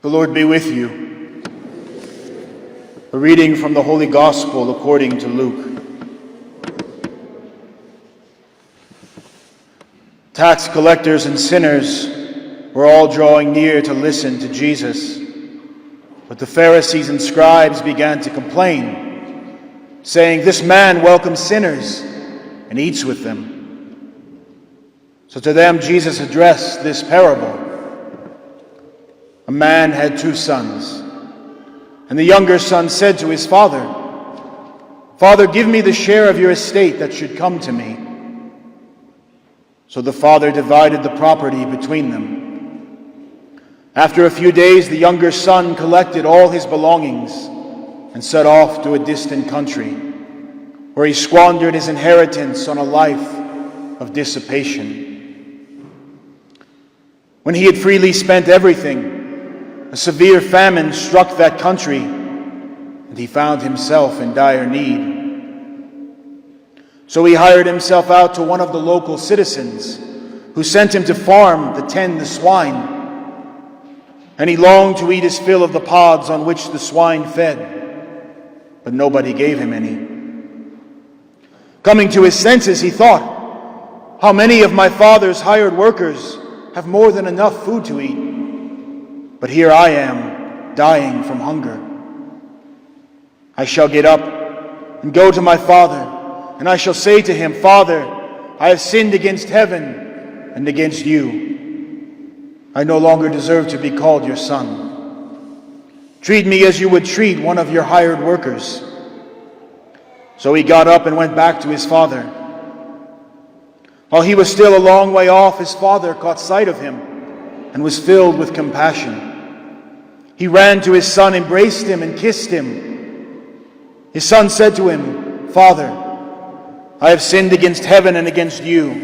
The Lord be with you. A reading from the Holy Gospel according to Luke. Tax collectors and sinners were all drawing near to listen to Jesus. But the Pharisees and scribes began to complain, saying, "This man welcomes sinners and eats with them." So to them Jesus addressed this parable. A man had 2 sons, and the younger son said to his father, "Father, give me the share of your estate that should come to me." So the father divided the property between them. After a few days, the younger son collected all his belongings and set off to a distant country, where he squandered his inheritance on a life of dissipation. When he had freely spent everything, a severe famine struck that country, and he found himself in dire need. So he hired himself out to one of the local citizens, who sent him to farm to tend the swine. And he longed to eat his fill of the pods on which the swine fed, but nobody gave him any. Coming to his senses, he thought, "How many of my father's hired workers have more than enough food to eat? But here I am, dying from hunger. I shall get up and go to my father, and I shall say to him, 'Father, I have sinned against heaven and against you. I no longer deserve to be called your son. Treat me as you would treat one of your hired workers.' So he got up and went back to his father. While he was still a long way off, his father caught sight of him and was filled with compassion. He ran to his son, embraced him, and kissed him. His son said to him, 'Father, I have sinned against heaven and against you.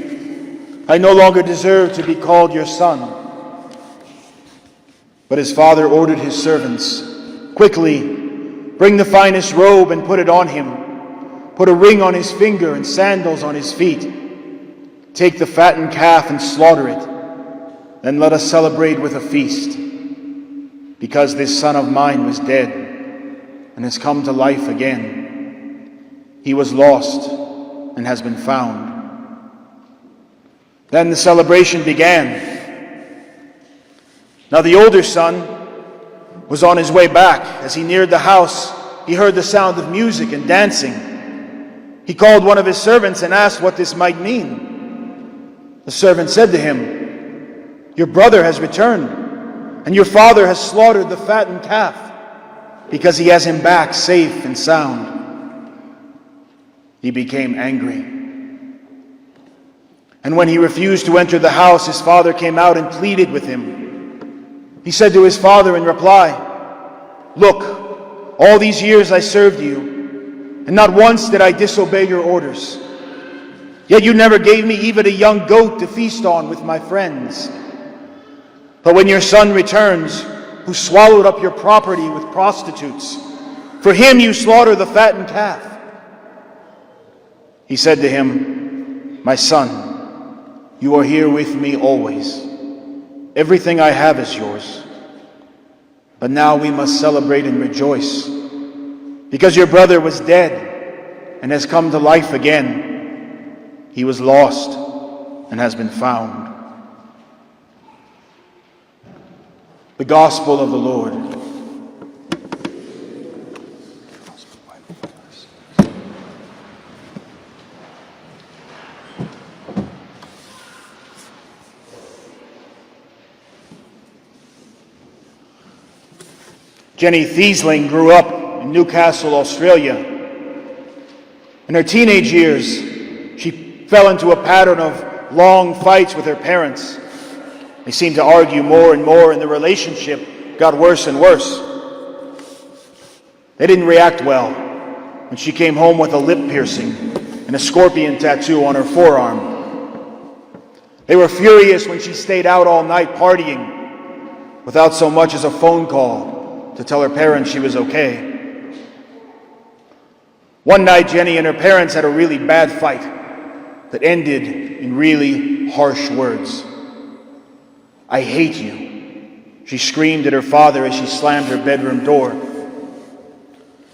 I no longer deserve to be called your son.' But his father ordered his servants, 'Quickly, bring the finest robe and put it on him. Put a ring on his finger and sandals on his feet. Take the fattened calf and slaughter it. Then let us celebrate with a feast. Because this son of mine was dead and has come to life again. He was lost and has been found.' Then the celebration began. Now the older son was on his way back. As he neared the house, he heard the sound of music and dancing. He called one of his servants and asked what this might mean. The servant said to him, 'Your brother has returned, and your father has slaughtered the fattened calf, because he has him back safe and sound.' He became angry. And when he refused to enter the house, his father came out and pleaded with him. He said to his father in reply, 'Look, all these years I served you, and not once did I disobey your orders. Yet you never gave me even a young goat to feast on with my friends. But when your son returns, who swallowed up your property with prostitutes, for him you slaughter the fattened calf.' He said to him, 'My son, you are here with me always. Everything I have is yours. But now we must celebrate and rejoice, because your brother was dead and has come to life again. He was lost and has been found.'" The Gospel of the Lord. Jenny Thiesling grew up in Newcastle, Australia. In her teenage years, she fell into a pattern of long fights with her parents. They seemed to argue more and more, and the relationship got worse and worse. They didn't react well when she came home with a lip piercing and a scorpion tattoo on her forearm. They were furious when she stayed out all night partying without so much as a phone call to tell her parents she was okay. One night, Jenny and her parents had a really bad fight that ended in really harsh words. "I hate you. She screamed at her father as she slammed her bedroom door.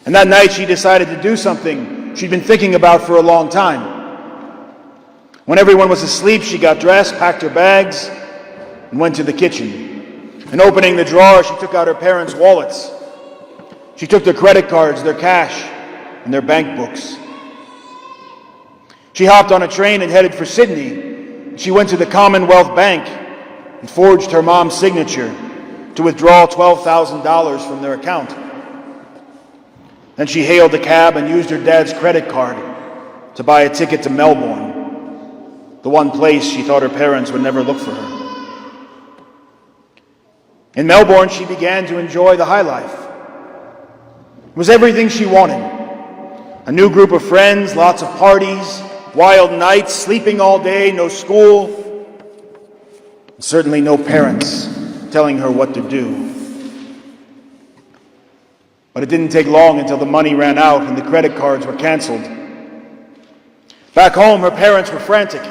And that night she decided to do something she'd been thinking about for a long time. When everyone was asleep, she got dressed, packed her bags, and went to the kitchen. And opening the drawer, she took out her parents' wallets. She took their credit cards, their cash, and their bank books. She hopped on a train and headed for Sydney. She went to the Commonwealth Bank and forged her mom's signature to withdraw $12,000 from their account. Then she hailed a cab and used her dad's credit card to buy a ticket to Melbourne, the one place she thought her parents would never look for her. In Melbourne, she began to enjoy the high life. It was everything she wanted. A new group of friends, lots of parties, wild nights, sleeping all day, no school, and certainly no parents telling her what to do. But it didn't take long until the money ran out and the credit cards were canceled. Back home, her parents were frantic.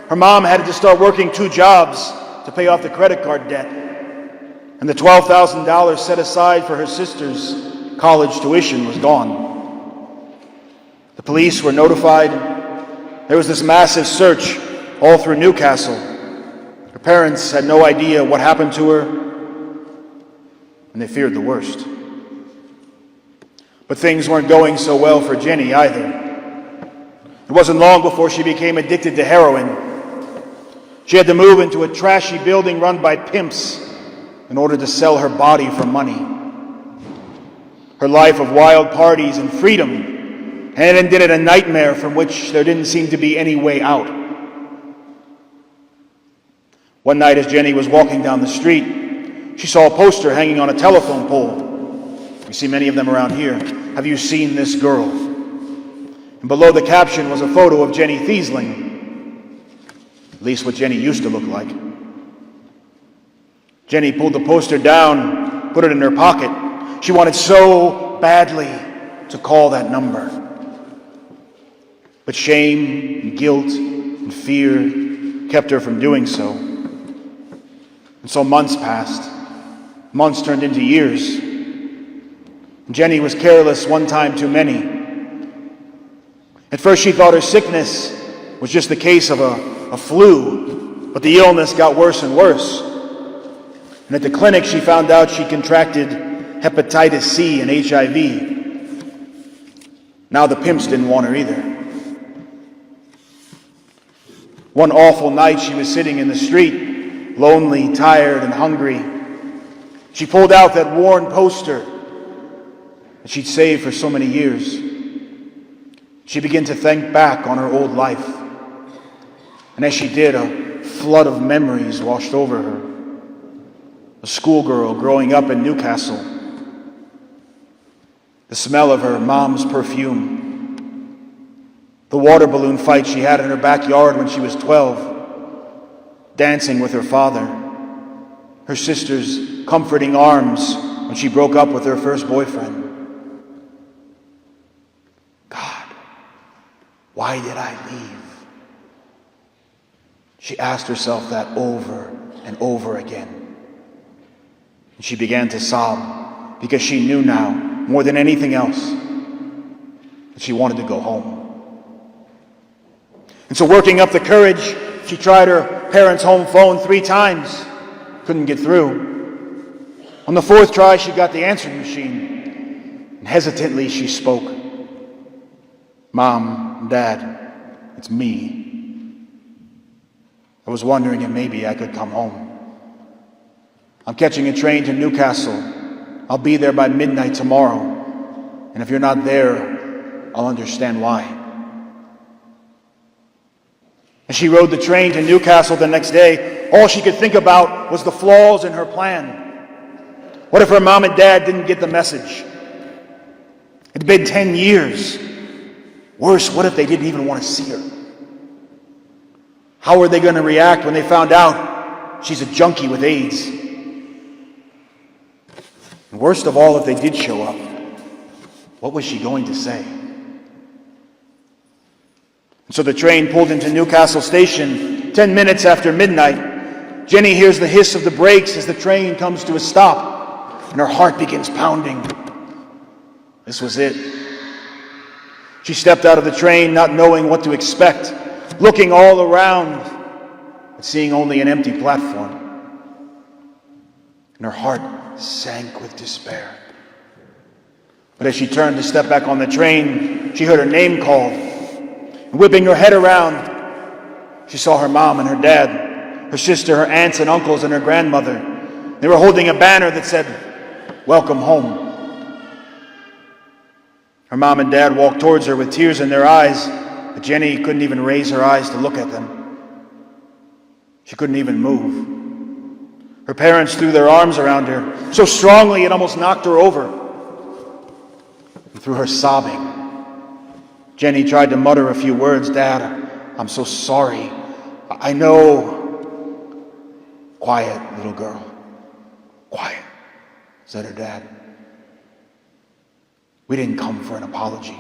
Her mom had to start working 2 jobs to pay off the credit card debt. And the $12,000 set aside for her sister's college tuition was gone. The police were notified. There was this massive search all through Newcastle. Her parents had no idea what happened to her, and they feared the worst. But things weren't going so well for Jenny either. It wasn't long before she became addicted to heroin. She had to move into a trashy building run by pimps in order to sell her body for money. Her life of wild parties and freedom had ended in a nightmare from which there didn't seem to be any way out. One night as Jenny was walking down the street, she saw a poster hanging on a telephone pole. We see many of them around here. Have you seen this girl? And below the caption was a photo of Jenny Thiesling, at least what Jenny used to look like. Jenny pulled the poster down, put it in her pocket. She wanted so badly to call that number. But shame and guilt and fear kept her from doing so. And so months passed. Months turned into years. Jenny was careless one time too many. At first she thought her sickness was just the case of a flu, but the illness got worse and worse. And at the clinic she found out she contracted hepatitis C and HIV. Now the pimps didn't want her either. One awful night she was sitting in the street, lonely, tired, and hungry. She pulled out that worn poster that she'd saved for so many years. She began to think back on her old life. And as she did, a flood of memories washed over her. A schoolgirl growing up in Newcastle. The smell of her mom's perfume. The water balloon fight she had in her backyard when she was 12. Dancing with her father. Her sister's comforting arms when she broke up with her first boyfriend. God, why did I leave? She asked herself that over and over again. And she began to sob because she knew now, more than anything else, that she wanted to go home. And so working up the courage, she tried her parents' home phone 3 times. Couldn't get through. On the 4th try, she got the answering machine. And hesitantly, she spoke. Mom, Dad, it's me. I was wondering if maybe I could come home. I'm catching a train to Newcastle. I'll be there by midnight tomorrow. And if you're not there, I'll understand why. As she rode the train to Newcastle the next day, all she could think about was the flaws in her plan. What if her mom and dad didn't get the message? It'd been 10 years. Worse, what if they didn't even want to see her? How were they going to react when they found out she's a junkie with AIDS? And worst of all, if they did show up, what was she going to say? And so the train pulled into Newcastle Station 10 minutes after midnight, Jenny hears the hiss of the brakes as the train comes to a stop, and her heart begins pounding. This was it. She stepped out of the train not knowing what to expect, looking all around, but seeing only an empty platform. And her heart sank with despair. But as she turned to step back on the train, she heard her name called. And whipping her head around, she saw her mom and her dad, her sister, her aunts and uncles, and her grandmother. They were holding a banner that said, "Welcome home." Her mom and dad walked towards her with tears in their eyes, but Jenny couldn't even raise her eyes to look at them. She couldn't even move. Her parents threw their arms around her so strongly it almost knocked her over. And through her sobbing, Jenny tried to mutter a few words. "Dad, I'm so sorry. I know." "Quiet, little girl. Quiet," said her dad. "We didn't come for an apology.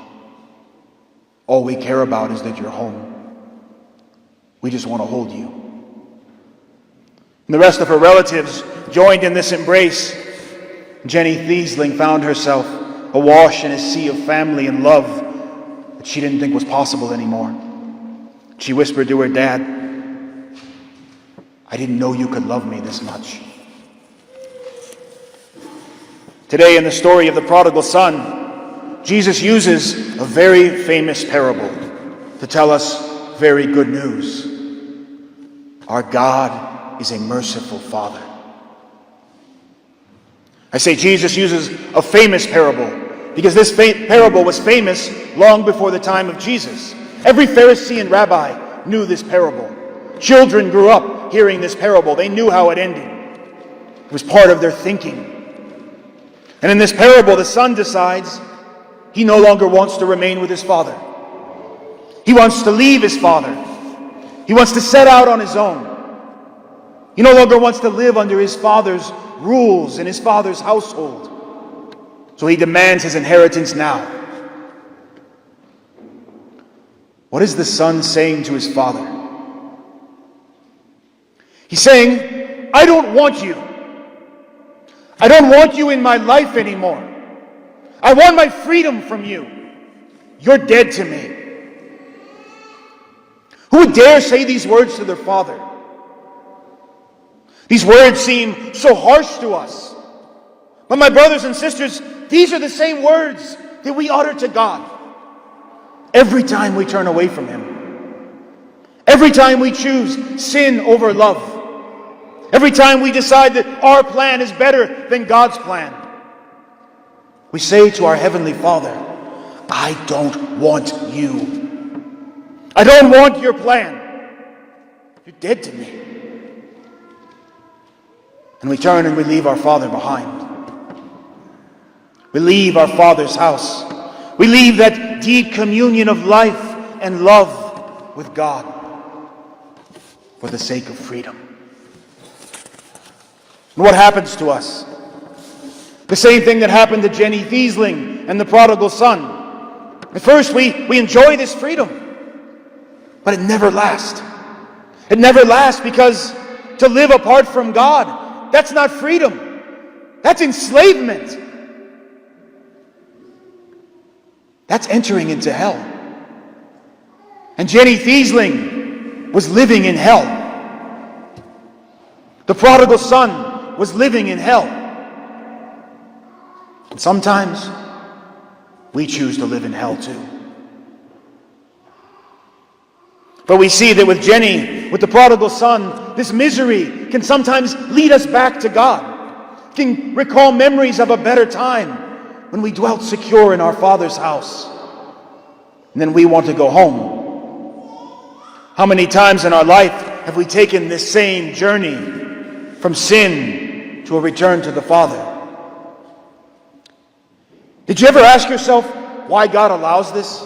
All we care about is that you're home. We just want to hold you." And the rest of her relatives joined in this embrace. Jenny Thiesling found herself awash in a sea of family and love that she didn't think was possible anymore. She whispered to her dad, "I didn't know you could love me this much." Today in the story of the prodigal son, Jesus uses a very famous parable to tell us very good news. Our God is a merciful Father. I say Jesus uses a famous parable because this parable was famous long before the time of Jesus. Every Pharisee and rabbi knew this parable. Children grew up hearing this parable. They knew how it ended. It was part of their thinking. And in this parable, the son decides he no longer wants to remain with his father. He wants to leave his father. He wants to set out on his own. He no longer wants to live under his father's rules in his father's household. So he demands his inheritance now. What is the son saying to his father? He's saying, "I don't want you. I don't want you in my life anymore. I want my freedom from you. You're dead to me." Who would dare say these words to their father? These words seem so harsh to us. But my brothers and sisters, these are the same words that we utter to God every time we turn away from Him. Every time we choose sin over love. Every time we decide that our plan is better than God's plan. We say to our Heavenly Father, "I don't want you. I don't want your plan. You're dead to me." And we turn and we leave our Father behind. We leave our Father's house. We leave that deep communion of life and love with God for the sake of freedom. And what happens to us? The same thing that happened to Jenny Thiesling and the prodigal son. At first we enjoy this freedom, but it never lasts. It never lasts because to live apart from God, that's not freedom. That's enslavement. That's entering into hell. And Jenny Thiesling was living in hell. The prodigal son was living in hell. And sometimes we choose to live in hell too. But we see that with Jenny, with the prodigal son, this misery can sometimes lead us back to God. Can recall memories of a better time when we dwelt secure in our Father's house. And then we want to go home. How many times in our life have we taken this same journey from sin to a return to the Father? Did you ever ask yourself why God allows this?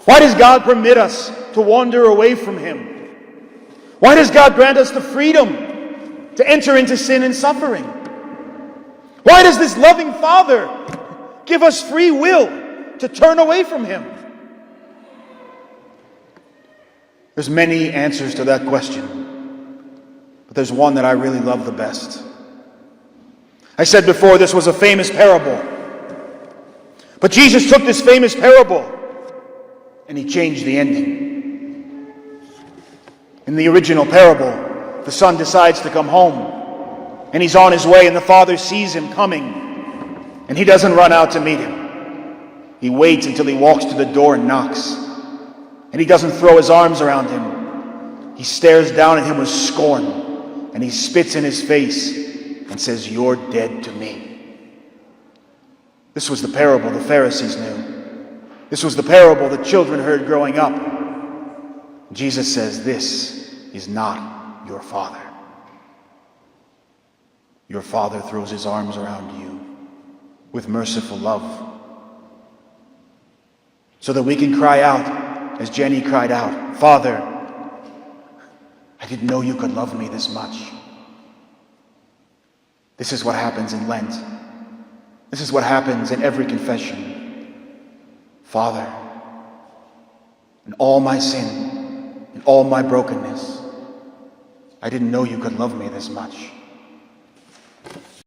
Why does God permit us to wander away from Him? Why does God grant us the freedom to enter into sin and suffering? Why does this loving Father give us free will to turn away from Him? There's many answers to that question. But there's one that I really love the best. I said before this was a famous parable. But Jesus took this famous parable and he changed the ending. In the original parable, the son decides to come home. And he's on his way, and the father sees him coming. And he doesn't run out to meet him. He waits until he walks to the door and knocks. And he doesn't throw his arms around him. He stares down at him with scorn. And he spits in his face and says, "You're dead to me." This was the parable the Pharisees knew. This was the parable the children heard growing up. Jesus says, "This is not your father. Your father throws his arms around you with merciful love, so that we can cry out, as Jenny cried out, 'Father, I didn't know you could love me this much.'" This is what happens in Lent. This is what happens in every confession. Father, in all my sin, in all my brokenness, I didn't know you could love me this much.